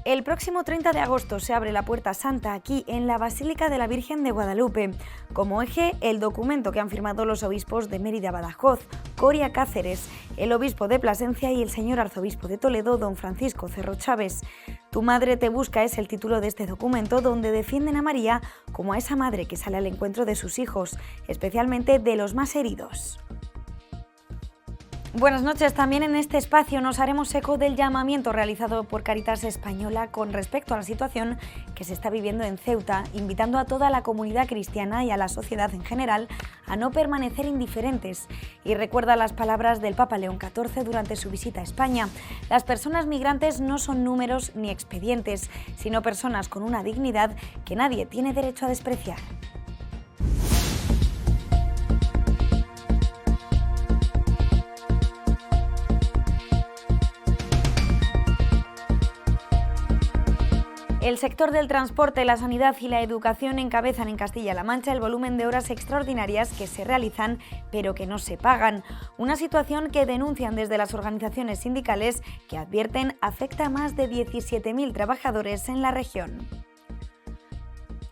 El próximo 30 de agosto se abre la Puerta Santa aquí en la Basílica de la Virgen de Guadalupe. Como eje, el documento que han firmado los obispos de Mérida, Badajoz, Coria Cáceres, el obispo de Plasencia y el señor arzobispo de Toledo, don Francisco Cerro Chávez. Tu madre te busca es el título de este documento, donde defienden a María como a esa madre que sale al encuentro de sus hijos, especialmente de los más heridos. Buenas noches. También en este espacio nos haremos eco del llamamiento realizado por Cáritas Española con respecto a la situación que se está viviendo en Ceuta, invitando a toda la comunidad cristiana y a la sociedad en general a no permanecer indiferentes. Y recuerda las palabras del Papa León XIV durante su visita a España. Las personas migrantes no son números ni expedientes, sino personas con una dignidad que nadie tiene derecho a despreciar. El sector del transporte, la sanidad y la educación encabezan en Castilla-La Mancha el volumen de horas extraordinarias que se realizan pero que no se pagan. Una situación que denuncian desde las organizaciones sindicales que advierten afecta a más de 17.000 trabajadores en la región.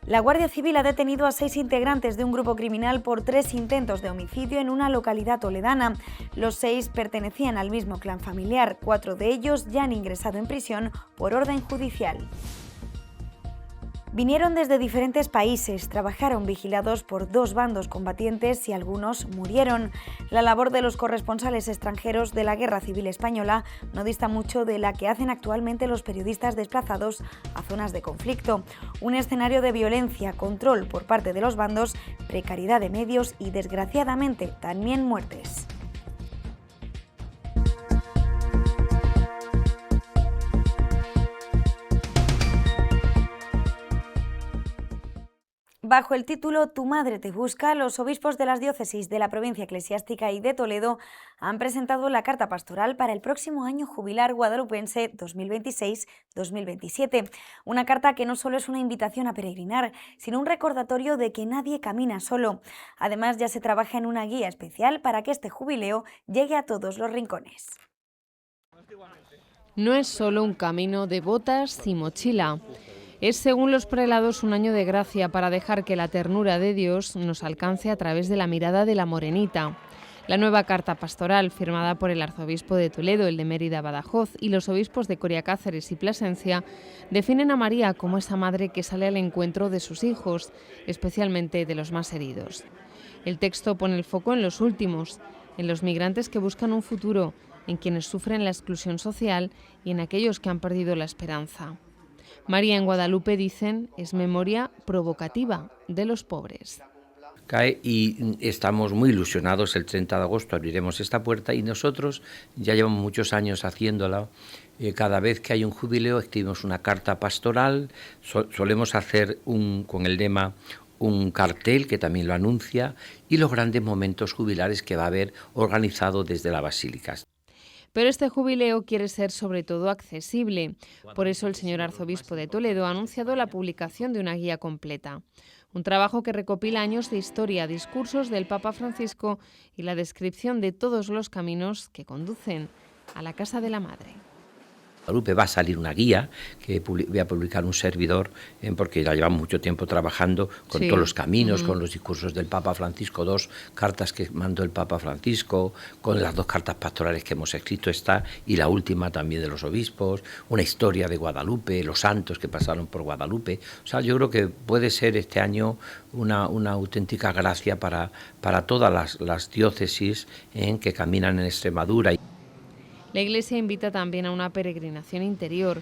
La Guardia Civil ha detenido a 6 integrantes de un grupo criminal por 3 intentos de homicidio en una localidad toledana. Los 6 pertenecían al mismo clan familiar. 4 de ellos ya han ingresado en prisión por orden judicial. Vinieron desde diferentes países, trabajaron vigilados por 2 bandos combatientes y algunos murieron. La labor de los corresponsales extranjeros de la Guerra Civil Española no dista mucho de la que hacen actualmente los periodistas desplazados a zonas de conflicto. Un escenario de violencia, control por parte de los bandos, precariedad de medios y, desgraciadamente, también muertes. Bajo el título Tu madre te busca, los obispos de las diócesis de la provincia eclesiástica y de Toledo han presentado la carta pastoral para el próximo año jubilar guadalupense 2026-2027. Una carta que no solo es una invitación a peregrinar, sino un recordatorio de que nadie camina solo. Además, ya se trabaja en una guía especial para que este jubileo llegue a todos los rincones. No es solo un camino de botas y mochila. Es, según los prelados, un año de gracia para dejar que la ternura de Dios nos alcance a través de la mirada de la morenita. La nueva carta pastoral, firmada por el arzobispo de Toledo, el de Mérida, Badajoz y los obispos de Coria Cáceres y Plasencia, definen a María como esa madre que sale al encuentro de sus hijos, especialmente de los más heridos. El texto pone el foco en los últimos, en los migrantes que buscan un futuro, en quienes sufren la exclusión social y en aquellos que han perdido la esperanza. María en Guadalupe, dicen, es memoria provocativa de los pobres. Cae y estamos muy ilusionados. El 30 de agosto abriremos esta puerta y nosotros ya llevamos muchos años haciéndola. Cada vez que hay un jubileo escribimos una carta pastoral, solemos hacer con el lema un cartel que también lo anuncia y los grandes momentos jubilares que va a haber organizado desde la Basílica. Pero este jubileo quiere ser sobre todo accesible. Por eso el señor arzobispo de Toledo ha anunciado la publicación de una guía completa. Un trabajo que recopila años de historia, discursos del Papa Francisco y la descripción de todos los caminos que conducen a la casa de la Madre. Va a salir una guía que voy a publicar un servidor, porque ya llevamos mucho tiempo trabajando con todos los caminos, con los discursos del Papa Francisco, 2 cartas que mandó el Papa Francisco, con las 2 cartas pastorales que hemos escrito y la última también de los obispos, una historia de Guadalupe, los santos que pasaron por Guadalupe. O sea, yo creo que puede ser este año una auténtica gracia para todas las diócesis que caminan en Extremadura. La Iglesia invita también a una peregrinación interior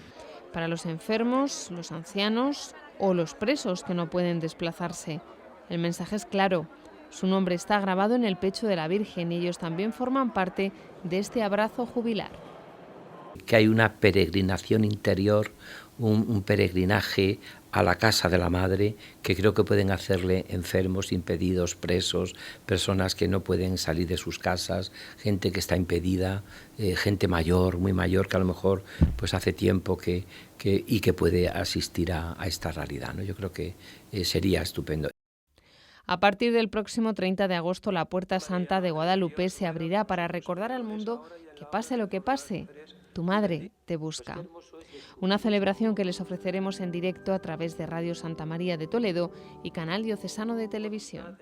para los enfermos, los ancianos o los presos que no pueden desplazarse. El mensaje es claro, su nombre está grabado en el pecho de la Virgen y ellos también forman parte de este abrazo jubilar. Que hay una peregrinación interior, un peregrinaje a la casa de la Madre, que creo que pueden hacerle enfermos, impedidos, presos, personas que no pueden salir de sus casas, gente que está impedida, gente mayor, muy mayor, que a lo mejor pues hace tiempo que puede asistir a esta realidad, ¿no? Yo creo que sería estupendo. A partir del próximo 30 de agosto, la Puerta Santa de Guadalupe se abrirá para recordar al mundo que pase lo que pase, Tu madre te busca. Una celebración que les ofreceremos en directo a través de Radio Santa María de Toledo y Canal Diocesano de Televisión.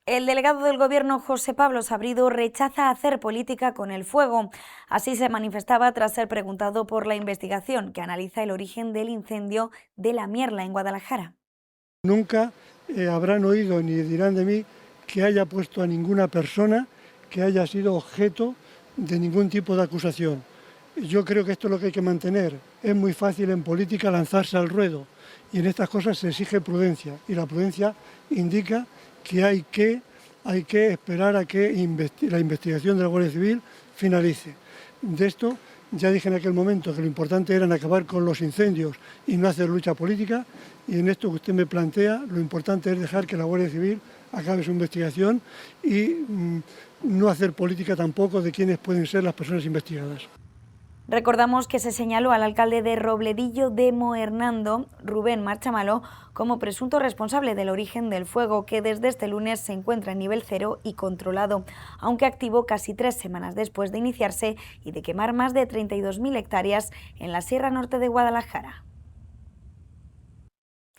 El delegado del Gobierno, José Pablo Sabrido, rechaza hacer política con el fuego. Así se manifestaba tras ser preguntado por la investigación que analiza el origen del incendio de La Mierla en Guadalajara. Nunca habrán oído ni dirán de mí que haya puesto a ninguna persona que haya sido objeto de ningún tipo de acusación. Yo creo que esto es lo que hay que mantener. Es muy fácil en política lanzarse al ruedo y en estas cosas se exige prudencia y la prudencia indica que hay que esperar a que la investigación de la Guardia Civil finalice. De esto ya dije en aquel momento que lo importante era acabar con los incendios y no hacer lucha política, y en esto que usted me plantea lo importante es dejar que la Guardia Civil acabe su investigación y no hacer política tampoco de quiénes pueden ser las personas investigadas. Recordamos que se señaló al alcalde de Robledillo de Moernando, Rubén Marchamalo, como presunto responsable del origen del fuego, que desde este lunes se encuentra en nivel 0 y controlado, aunque activo casi 3 semanas después de iniciarse y de quemar más de 32.000 hectáreas en la Sierra Norte de Guadalajara.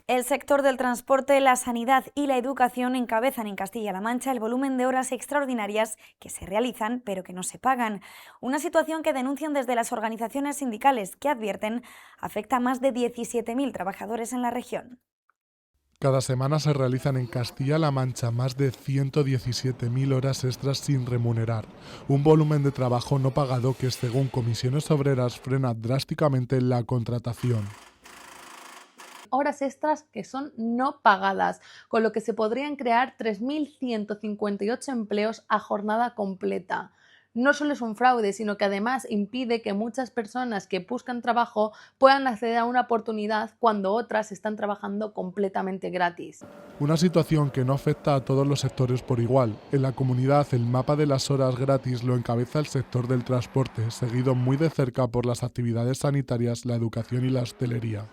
El sector del transporte, la sanidad y la educación encabezan en Castilla-La Mancha el volumen de horas extraordinarias que se realizan pero que no se pagan. Una situación que denuncian desde las organizaciones sindicales que advierten afecta a más de 17.000 trabajadores en la región. Cada semana se realizan en Castilla-La Mancha más de 117.000 horas extras sin remunerar, un volumen de trabajo no pagado que, según Comisiones Obreras, frena drásticamente la contratación. Horas extras que son no pagadas, con lo que se podrían crear 3.158 empleos a jornada completa. No solo es un fraude, sino que además impide que muchas personas que buscan trabajo puedan acceder a una oportunidad cuando otras están trabajando completamente gratis. Una situación que no afecta a todos los sectores por igual. En la comunidad, el mapa de las horas gratis lo encabeza el sector del transporte, seguido muy de cerca por las actividades sanitarias, la educación y la hostelería.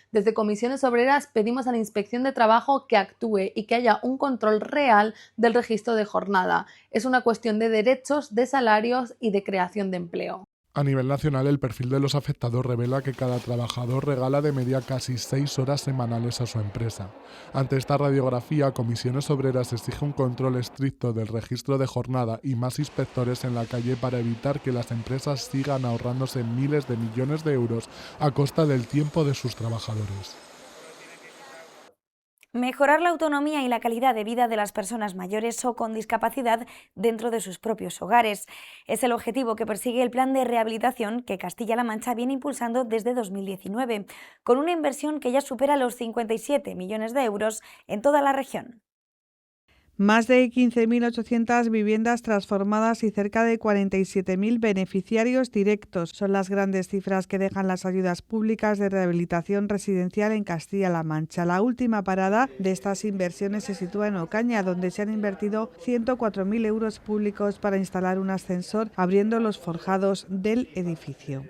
Desde Comisiones Obreras pedimos a la Inspección de Trabajo que actúe y que haya un control real del registro de jornada. Es una cuestión de derechos, de salarios y de creación de empleo. A nivel nacional, el perfil de los afectados revela que cada trabajador regala de media casi 6 horas semanales a su empresa. Ante esta radiografía, Comisiones Obreras exige un control estricto del registro de jornada y más inspectores en la calle para evitar que las empresas sigan ahorrándose miles de millones de euros a costa del tiempo de sus trabajadores. Mejorar la autonomía y la calidad de vida de las personas mayores o con discapacidad dentro de sus propios hogares. Es el objetivo que persigue el plan de rehabilitación que Castilla-La Mancha viene impulsando desde 2019, con una inversión que ya supera los 57 millones de euros en toda la región. Más de 15.800 viviendas transformadas y cerca de 47.000 beneficiarios directos son las grandes cifras que dejan las ayudas públicas de rehabilitación residencial en Castilla-La Mancha. La última parada de estas inversiones se sitúa en Ocaña, donde se han invertido 104.000 euros públicos para instalar un ascensor, abriendo los forjados del edificio.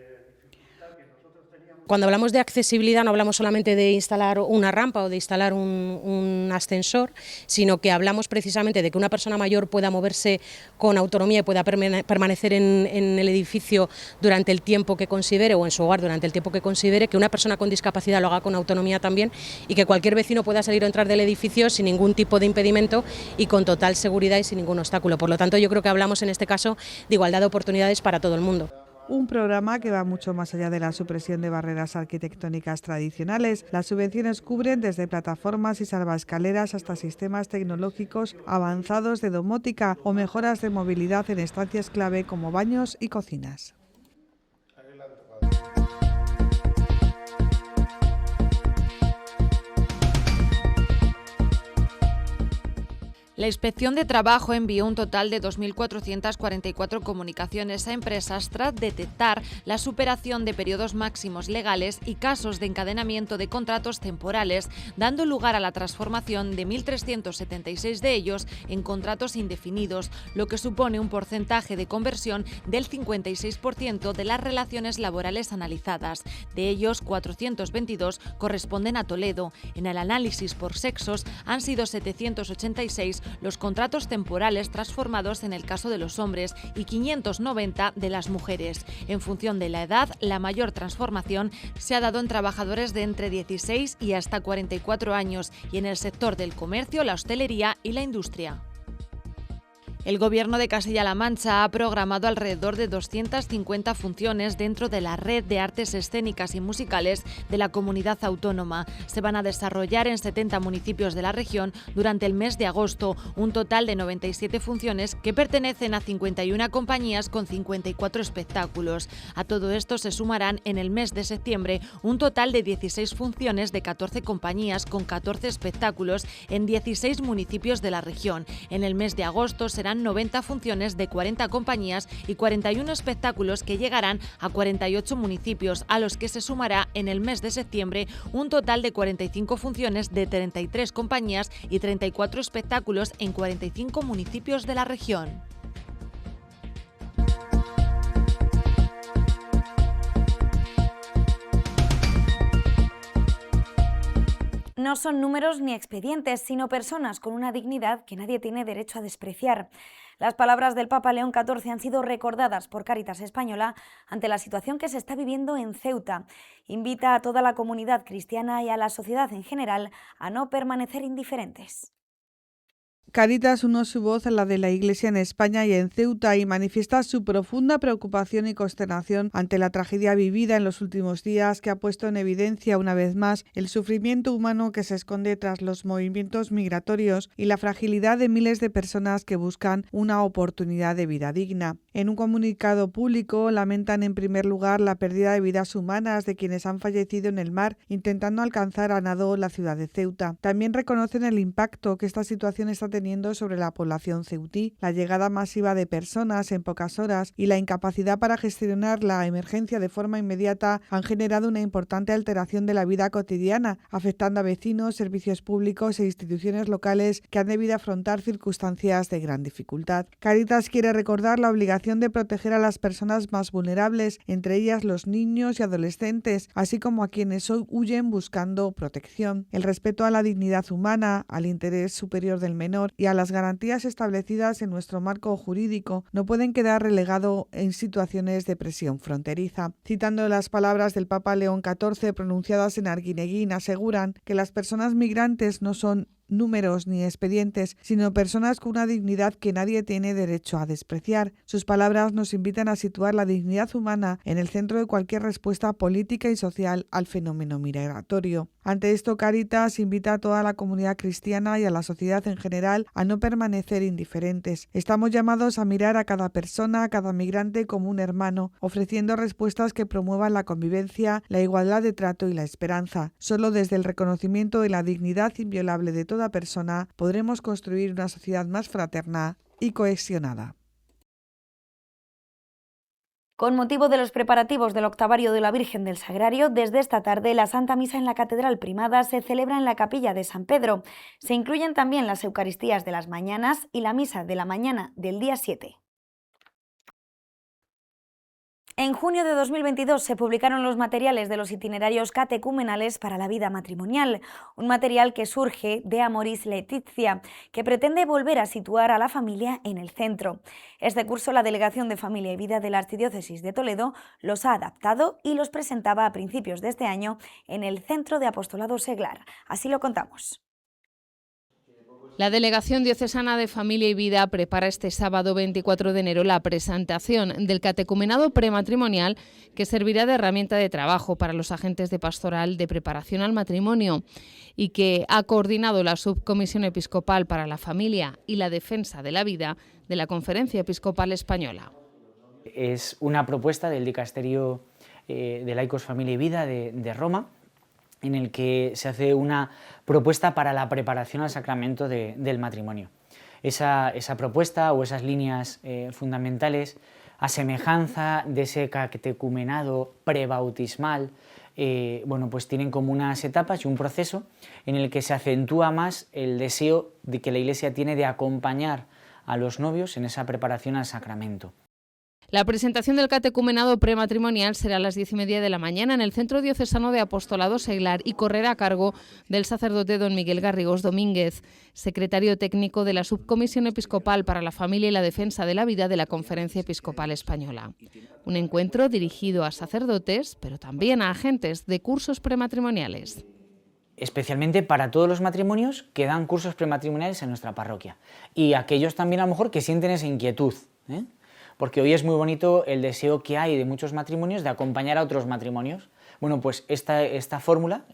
Cuando hablamos de accesibilidad no hablamos solamente de instalar una rampa o de instalar un ascensor, sino que hablamos precisamente de que una persona mayor pueda moverse con autonomía y pueda permanecer en el edificio durante el tiempo que considere o en su hogar durante el tiempo que considere, que una persona con discapacidad lo haga con autonomía también y que cualquier vecino pueda salir o entrar del edificio sin ningún tipo de impedimento y con total seguridad y sin ningún obstáculo. Por lo tanto, yo creo que hablamos en este caso de igualdad de oportunidades para todo el mundo. Un programa que va mucho más allá de la supresión de barreras arquitectónicas tradicionales. Las subvenciones cubren desde plataformas y salvaescaleras hasta sistemas tecnológicos avanzados de domótica o mejoras de movilidad en estancias clave como baños y cocinas. La Inspección de Trabajo envió un total de 2.444 comunicaciones a empresas tras detectar la superación de periodos máximos legales y casos de encadenamiento de contratos temporales, dando lugar a la transformación de 1.376 de ellos en contratos indefinidos, lo que supone un porcentaje de conversión del 56% de las relaciones laborales analizadas. De ellos, 422 corresponden a Toledo. En el análisis por sexos han sido 786 los contratos temporales transformados en el caso de los hombres y 590 de las mujeres. En función de la edad, la mayor transformación se ha dado en trabajadores de entre 16 y hasta 44 años y en el sector del comercio, la hostelería y la industria. El Gobierno de Castilla-La Mancha ha programado alrededor de 250 funciones dentro de la red de artes escénicas y musicales de la comunidad autónoma. Se van a desarrollar en 70 municipios de la región durante el mes de agosto, un total de 97 funciones que pertenecen a 51 compañías con 54 espectáculos. A todo esto se sumarán en el mes de septiembre un total de 16 funciones de 14 compañías con 14 espectáculos en 16 municipios de la región. En el mes de agosto serán 90 funciones de 40 compañías y 41 espectáculos que llegarán a 48 municipios, a los que se sumará en el mes de septiembre un total de 45 funciones de 33 compañías y 34 espectáculos en 45 municipios de la región. No son números ni expedientes, sino personas con una dignidad que nadie tiene derecho a despreciar. Las palabras del Papa León XIV han sido recordadas por Cáritas Española ante la situación que se está viviendo en Ceuta. Invita a toda la comunidad cristiana y a la sociedad en general a no permanecer indiferentes. Cáritas unió su voz a la de la Iglesia en España y en Ceuta y manifiesta su profunda preocupación y consternación ante la tragedia vivida en los últimos días, que ha puesto en evidencia una vez más el sufrimiento humano que se esconde tras los movimientos migratorios y la fragilidad de miles de personas que buscan una oportunidad de vida digna. En un comunicado público lamentan en primer lugar la pérdida de vidas humanas de quienes han fallecido en el mar intentando alcanzar a nado la ciudad de Ceuta. También reconocen el impacto que esta situación está teniendo sobre la población ceutí, la llegada masiva de personas en pocas horas y la incapacidad para gestionar la emergencia de forma inmediata han generado una importante alteración de la vida cotidiana, afectando a vecinos, servicios públicos e instituciones locales que han debido afrontar circunstancias de gran dificultad. Cáritas quiere recordar la obligación de proteger a las personas más vulnerables, entre ellas los niños y adolescentes, así como a quienes huyen buscando protección. El respeto a la dignidad humana, al interés superior del menor y a las garantías establecidas en nuestro marco jurídico no pueden quedar relegado en situaciones de presión fronteriza. Citando las palabras del Papa León XIV pronunciadas en Arguineguín, aseguran que las personas migrantes no son números ni expedientes, sino personas con una dignidad que nadie tiene derecho a despreciar. Sus palabras nos invitan a situar la dignidad humana en el centro de cualquier respuesta política y social al fenómeno migratorio. Ante esto, Cáritas invita a toda la comunidad cristiana y a la sociedad en general a no permanecer indiferentes. Estamos llamados a mirar a cada persona, a cada migrante como un hermano, ofreciendo respuestas que promuevan la convivencia, la igualdad de trato y la esperanza. Solo desde el reconocimiento de la dignidad inviolable de toda persona podremos construir una sociedad más fraterna y cohesionada. Con motivo de los preparativos del octavario de la Virgen del Sagrario, desde esta tarde la Santa Misa en la Catedral Primada se celebra en la Capilla de San Pedro. Se incluyen también las Eucaristías de las mañanas y la Misa de la mañana del día 7. En junio de 2022 se publicaron los materiales de los itinerarios catecumenales para la vida matrimonial, un material que surge de Amoris Laetitia, que pretende volver a situar a la familia en el centro. Este curso la Delegación de Familia y Vida de la Archidiócesis de Toledo los ha adaptado y los presentaba a principios de este año en el Centro de Apostolado Seglar. Así lo contamos. La Delegación Diocesana de Familia y Vida prepara este sábado 24 de enero la presentación del catecumenado prematrimonial, que servirá de herramienta de trabajo para los agentes de pastoral de preparación al matrimonio y que ha coordinado la Subcomisión Episcopal para la Familia y la Defensa de la Vida de la Conferencia Episcopal Española. Es una propuesta del Dicasterio de Laicos, Familia y Vida de Roma, en el que se hace una propuesta para la preparación al sacramento del matrimonio. esa propuesta o esas líneas fundamentales, a semejanza de ese catecumenado prebautismal, bueno, pues tienen como unas etapas y un proceso en el que se acentúa más el deseo de que la Iglesia tiene de acompañar a los novios en esa preparación al sacramento. La presentación del catecumenado prematrimonial será a las 10:30 de la mañana en el Centro Diocesano de Apostolado Seglar y correrá a cargo del sacerdote don Miguel Garrigós Domínguez, secretario técnico de la Subcomisión Episcopal para la Familia y la Defensa de la Vida de la Conferencia Episcopal Española. Un encuentro dirigido a sacerdotes, pero también a agentes de cursos prematrimoniales. Especialmente para todos los matrimonios que dan cursos prematrimoniales en nuestra parroquia y aquellos también a lo mejor que sienten esa inquietud, porque hoy es muy bonito el deseo que hay de muchos matrimonios de acompañar a otros matrimonios. Bueno, pues esta fórmula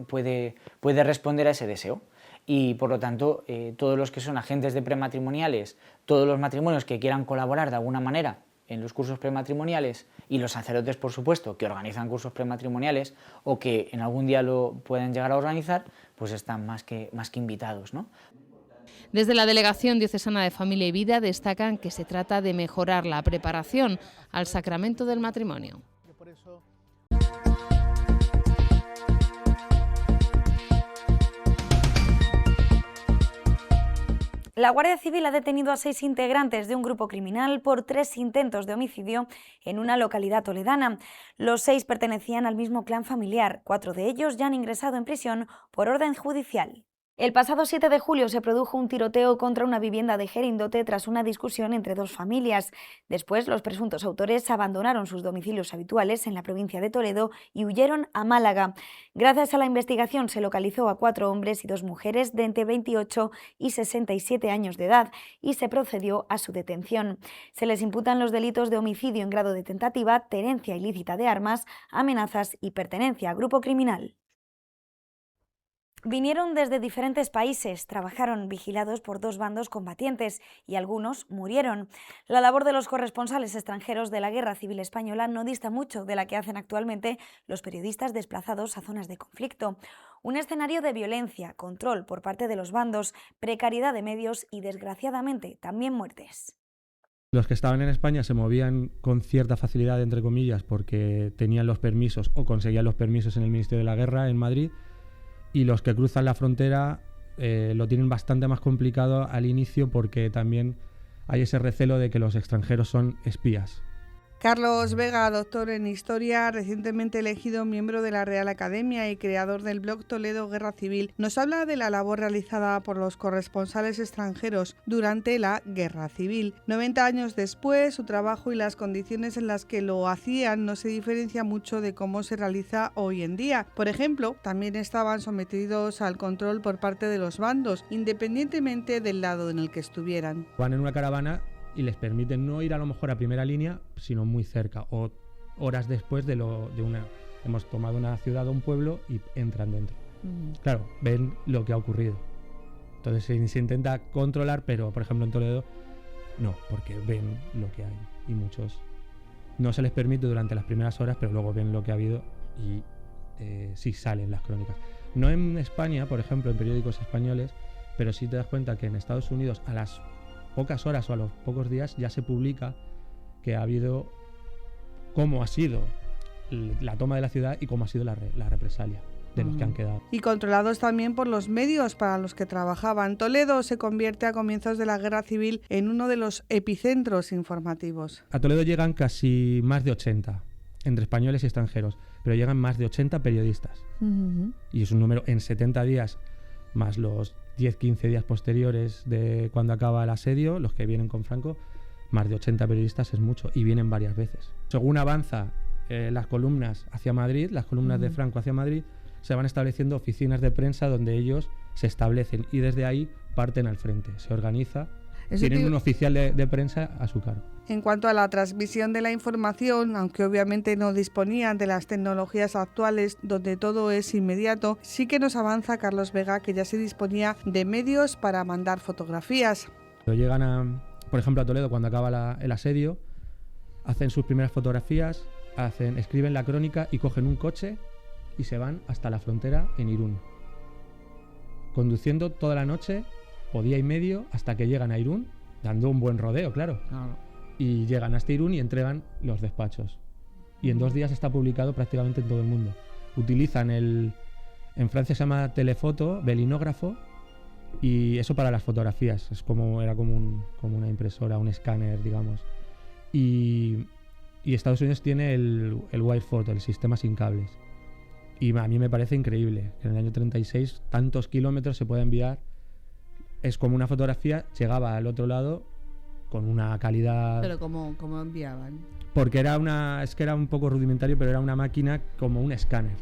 puede responder a ese deseo y por lo tanto todos los que son agentes de prematrimoniales, todos los matrimonios que quieran colaborar de alguna manera en los cursos prematrimoniales y los sacerdotes, por supuesto, que organizan cursos prematrimoniales o que en algún día lo pueden llegar a organizar, pues están más que invitados, ¿no? Desde la Delegación Diocesana de Familia y Vida destacan que se trata de mejorar la preparación al sacramento del matrimonio. La Guardia Civil ha detenido a 6 integrantes de un grupo criminal por 3 intentos de homicidio en una localidad toledana. Los 6 pertenecían al mismo clan familiar. 4 de ellos ya han ingresado en prisión por orden judicial. El pasado 7 de julio se produjo un tiroteo contra una vivienda de Jerindote tras una discusión entre 2 familias. Después, los presuntos autores abandonaron sus domicilios habituales en la provincia de Toledo y huyeron a Málaga. Gracias a la investigación se localizó a 4 hombres y 2 mujeres de entre 28 y 67 años de edad y se procedió a su detención. Se les imputan los delitos de homicidio en grado de tentativa, tenencia ilícita de armas, amenazas y pertenencia a grupo criminal. Vinieron desde diferentes países, trabajaron vigilados por 2 bandos combatientes y algunos murieron. La labor de los corresponsales extranjeros de la Guerra Civil Española no dista mucho de la que hacen actualmente los periodistas desplazados a zonas de conflicto. Un escenario de violencia, control por parte de los bandos, precariedad de medios y, desgraciadamente, también muertes. Los que estaban en España se movían con cierta facilidad, entre comillas, porque tenían los permisos o conseguían los permisos en el Ministerio de la Guerra en Madrid. Y los que cruzan la frontera lo tienen bastante más complicado al inicio porque también hay ese recelo de que los extranjeros son espías. Carlos Vega, doctor en Historia, recientemente elegido miembro de la Real Academia y creador del blog Toledo Guerra Civil, nos habla de la labor realizada por los corresponsales extranjeros durante la Guerra Civil. 90 años después, su trabajo y las condiciones en las que lo hacían no se diferencia mucho de cómo se realiza hoy en día. Por ejemplo, también estaban sometidos al control por parte de los bandos, independientemente del lado en el que estuvieran. Van en una caravana y les permiten no ir a lo mejor a primera línea, sino muy cerca, o horas después de una... Hemos tomado una ciudad o un pueblo y entran dentro. Claro, ven lo que ha ocurrido. Entonces se intenta controlar, pero por ejemplo en Toledo no, porque ven lo que hay. Y muchos no se les permite durante las primeras horas, pero luego ven lo que ha habido y sí salen las crónicas. No en España, por ejemplo, en periódicos españoles, pero sí te das cuenta que en Estados Unidos a las pocas horas o a los pocos días ya se publica que ha habido cómo ha sido la toma de la ciudad y cómo ha sido la represalia de los que han quedado. Y controlados también por los medios para los que trabajaban. Toledo se convierte a comienzos de la Guerra Civil en uno de los epicentros informativos. A Toledo llegan casi más de 80, entre españoles y extranjeros, pero llegan más de 80 periodistas. Y es un número en 70 días, más los 10-15 días posteriores de cuando acaba el asedio, los que vienen con Franco, más de 80 periodistas es mucho y vienen varias veces. Según avanza las columnas hacia Madrid, las columnas de Franco hacia Madrid, se van estableciendo oficinas de prensa donde ellos se establecen y desde ahí parten al frente, se organiza, tienen un oficial de prensa a su cargo. En cuanto a la transmisión de la información, aunque obviamente no disponían de las tecnologías actuales donde todo es inmediato, sí que nos avanza Carlos Vega que ya se disponía de medios para mandar fotografías. Llegan por ejemplo a Toledo cuando acaba el asedio, hacen sus primeras fotografías, escriben la crónica y cogen un coche y se van hasta la frontera en Irún, conduciendo toda la noche o día y medio hasta que llegan a Irún, dando un buen rodeo, claro. Y llegan hasta Irún y entregan los despachos. Y en 2 días está publicado prácticamente en todo el mundo. Utilizan en Francia se llama telefoto, belinógrafo, y eso para las fotografías. Era como una impresora, un escáner, digamos. Y Estados Unidos tiene el wire photo, el sistema sin cables. Y a mí me parece increíble que en el año 36 tantos kilómetros se pueda enviar. Es como una fotografía, llegaba al otro lado con una calidad... Pero ¿cómo enviaban? Porque era un poco rudimentario, pero era una máquina como un escáner.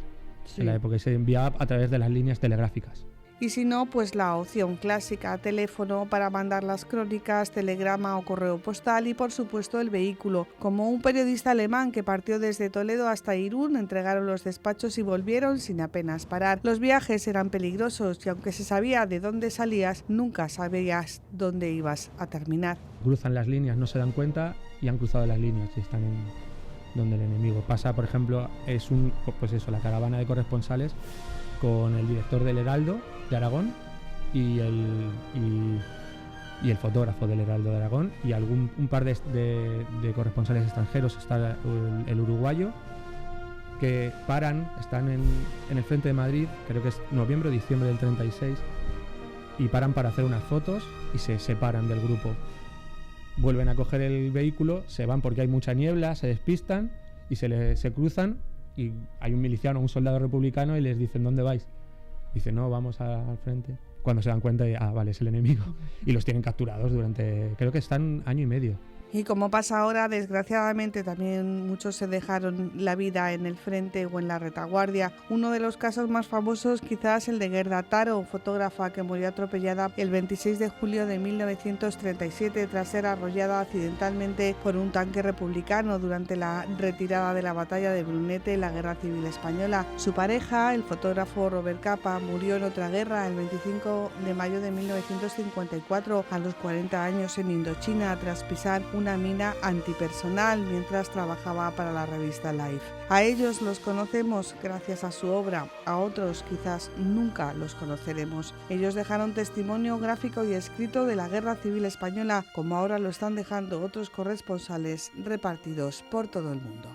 Sí. En la época se enviaba a través de las líneas telegráficas. Y si no, pues la opción clásica, teléfono para mandar las crónicas, telegrama o correo postal y por supuesto el vehículo. Como un periodista alemán que partió desde Toledo hasta Irún, entregaron los despachos y volvieron sin apenas parar. Los viajes eran peligrosos y aunque se sabía de dónde salías, nunca sabías dónde ibas a terminar. Cruzan las líneas, no se dan cuenta y han cruzado las líneas y están donde el enemigo. Pasa, por ejemplo, la caravana de corresponsales con el director del Heraldo de Aragón y el fotógrafo del Heraldo de Aragón y un par de corresponsales extranjeros. Está el uruguayo, que están en el frente de Madrid, creo que es noviembre o diciembre del 36, y paran para hacer unas fotos y se separan del grupo. Vuelven a coger el vehículo, se van porque hay mucha niebla, se despistan y se cruzan, y hay un miliciano, un soldado republicano, y les dicen ¿dónde vais? Dicen no, vamos al frente. Cuando se dan cuenta de, vale, es el enemigo. Y los tienen capturados creo que están 1 año y medio. Y como pasa ahora, desgraciadamente también muchos se dejaron la vida en el frente o en la retaguardia. Uno de los casos más famosos quizás el de Gerda Taro, fotógrafa que murió atropellada el 26 de julio de 1937 tras ser arrollada accidentalmente por un tanque republicano durante la retirada de la batalla de Brunete en la Guerra Civil Española. Su pareja, el fotógrafo Robert Capa, murió en otra guerra el 25 de mayo de 1954 a los 40 años en Indochina tras pisar una mina antipersonal mientras trabajaba para la revista Life. A ellos los conocemos gracias a su obra, a otros quizás nunca los conoceremos. Ellos dejaron testimonio gráfico y escrito de la Guerra Civil Española, como ahora lo están dejando otros corresponsales repartidos por todo el mundo.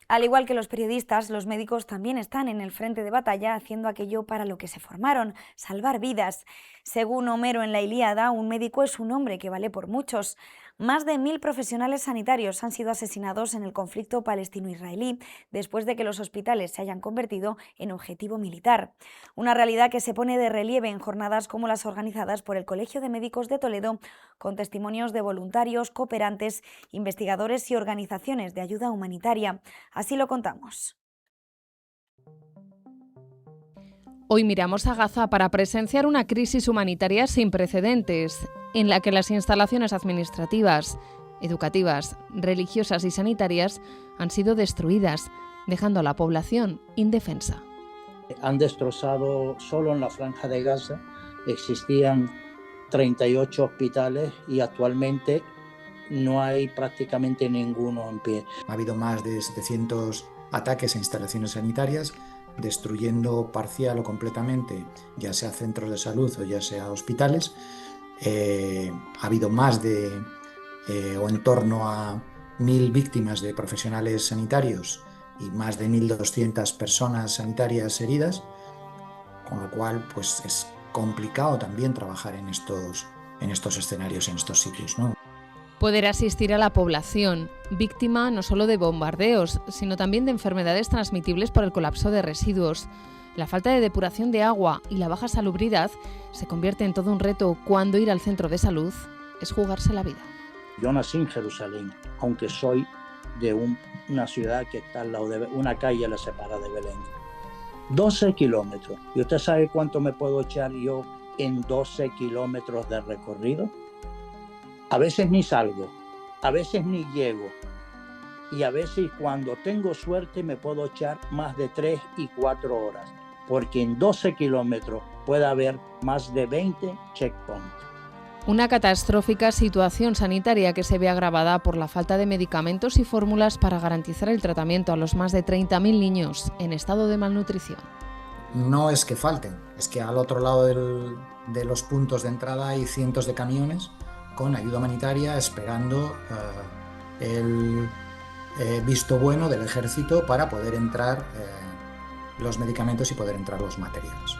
Al igual que los periodistas, los médicos también están en el frente de batalla haciendo aquello para lo que se formaron, salvar vidas. Según Homero en la Ilíada, un médico es un hombre que vale por muchos. Más de 1000 profesionales sanitarios han sido asesinados en el conflicto palestino-israelí después de que los hospitales se hayan convertido en objetivo militar. Una realidad que se pone de relieve en jornadas como las organizadas por el Colegio de Médicos de Toledo, con testimonios de voluntarios, cooperantes, investigadores y organizaciones de ayuda humanitaria. Así lo contamos. Hoy miramos a Gaza para presenciar una crisis humanitaria sin precedentes, en la que las instalaciones administrativas, educativas, religiosas y sanitarias han sido destruidas, dejando a la población indefensa. Han destrozado, solo en la Franja de Gaza existían 38 hospitales y actualmente no hay prácticamente ninguno en pie. Ha habido más de 700 ataques a instalaciones sanitarias, destruyendo parcial o completamente, ya sea centros de salud o ya sea hospitales. Ha habido más de o en torno a 1000 víctimas de profesionales sanitarios y más de 1200 personas sanitarias heridas, con lo cual pues es complicado también trabajar en estos escenarios, en estos sitios, ¿no? Poder asistir a la población, víctima no solo de bombardeos, sino también de enfermedades transmitibles por el colapso de residuos. La falta de depuración de agua y la baja salubridad se convierte en todo un reto cuando ir al centro de salud es jugarse la vida. Yo nací en Jerusalén, aunque soy de una ciudad que está al lado de una calle la separa de Belén. 12 kilómetros. ¿Y usted sabe cuánto me puedo echar yo en 12 kilómetros de recorrido? A veces ni salgo, a veces ni llego. Y a veces cuando tengo suerte me puedo echar más de 3 y 4 horas. Porque en 12 kilómetros puede haber más de 20 checkpoints. Una catastrófica situación sanitaria que se ve agravada por la falta de medicamentos y fórmulas para garantizar el tratamiento a los más de 30.000 niños en estado de malnutrición. No es que falten, es que al otro lado de los puntos de entrada hay cientos de camiones con ayuda humanitaria esperando el visto bueno del ejército para poder entrar los medicamentos y poder entrar los materiales.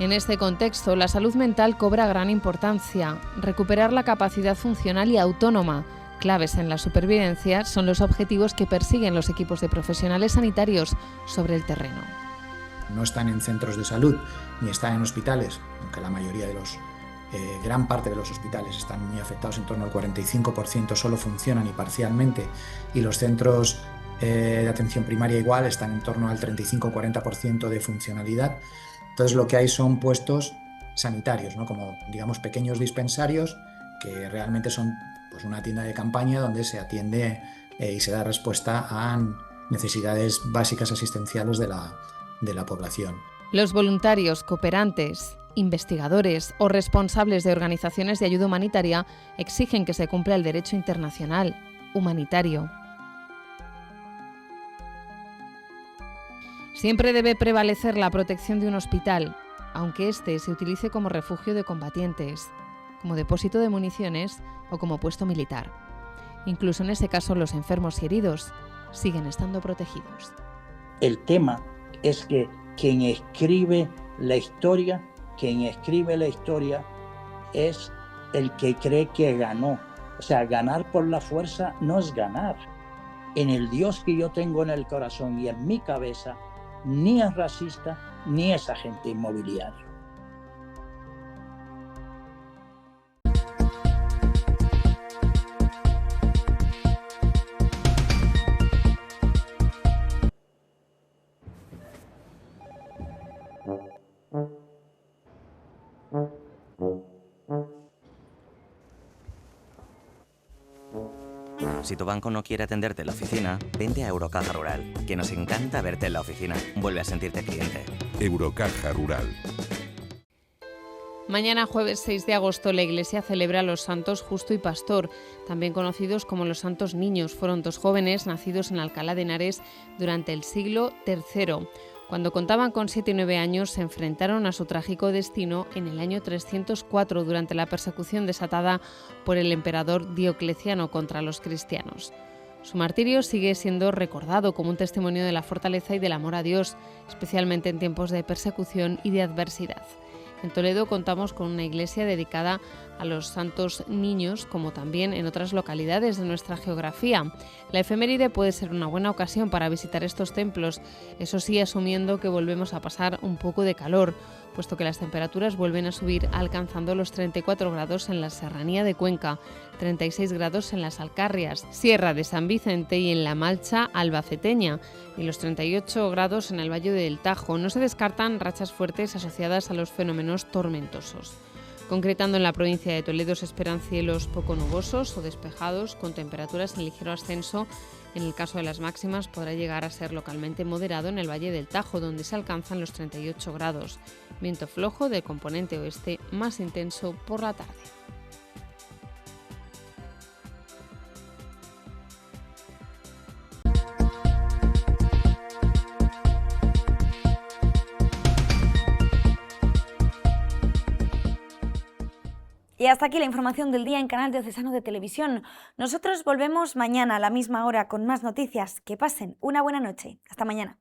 En este contexto, la salud mental cobra gran importancia. Recuperar la capacidad funcional y autónoma, claves en la supervivencia, son los objetivos que persiguen los equipos de profesionales sanitarios sobre el terreno. No están en centros de salud ni están en hospitales, aunque la mayoría de gran parte de los hospitales están muy afectados, en torno al 45% solo funcionan y parcialmente, y los centros de atención primaria igual están en torno al 35-40% de funcionalidad. Entonces lo que hay son puestos sanitarios, ¿no? Como digamos pequeños dispensarios que realmente son pues, una tienda de campaña donde se atiende y se da respuesta a necesidades básicas asistenciales de la población. Los voluntarios, cooperantes, investigadores o responsables de organizaciones de ayuda humanitaria exigen que se cumpla el derecho internacional humanitario. Siempre debe prevalecer la protección de un hospital, aunque éste se utilice como refugio de combatientes, como depósito de municiones o como puesto militar. Incluso en ese caso, los enfermos y heridos siguen estando protegidos. El tema es que quien escribe la historia es el que cree que ganó. O sea, ganar por la fuerza no es ganar. En el Dios que yo tengo en el corazón y en mi cabeza, ni es racista ni es agente inmobiliario. Si tu banco no quiere atenderte en la oficina, vente a Eurocaja Rural, que nos encanta verte en la oficina. Vuelve a sentirte cliente. Eurocaja Rural. Mañana, jueves 6 de agosto, la Iglesia celebra a los santos Justo y Pastor, también conocidos como los Santos Niños. Fueron dos jóvenes nacidos en Alcalá de Henares durante el siglo III. Cuando contaban con 7 y 9 años, se enfrentaron a su trágico destino en el año 304 durante la persecución desatada por el emperador Diocleciano contra los cristianos. Su martirio sigue siendo recordado como un testimonio de la fortaleza y del amor a Dios, especialmente en tiempos de persecución y de adversidad. En Toledo contamos con una iglesia dedicada a los santos niños, como también en otras localidades de nuestra geografía. La efeméride puede ser una buena ocasión para visitar estos templos, eso sí, asumiendo que volvemos a pasar un poco de calor, puesto que las temperaturas vuelven a subir alcanzando los 34 grados en la Serranía de Cuenca, 36 grados en las Alcarrias, Sierra de San Vicente y en la Malcha albaceteña, y los 38 grados en el Valle del Tajo. No se descartan rachas fuertes asociadas a los fenómenos tormentosos. Concretando, en la provincia de Toledo se esperan cielos poco nubosos o despejados, con temperaturas en ligero ascenso. En el caso de las máximas, podrá llegar a ser localmente moderado en el Valle del Tajo, donde se alcanzan los 38 grados. Viento flojo de componente oeste, más intenso por la tarde. Y hasta aquí la información del día en Canal Diocesano de Televisión. Nosotros volvemos mañana a la misma hora con más noticias. Que pasen una buena noche. Hasta mañana.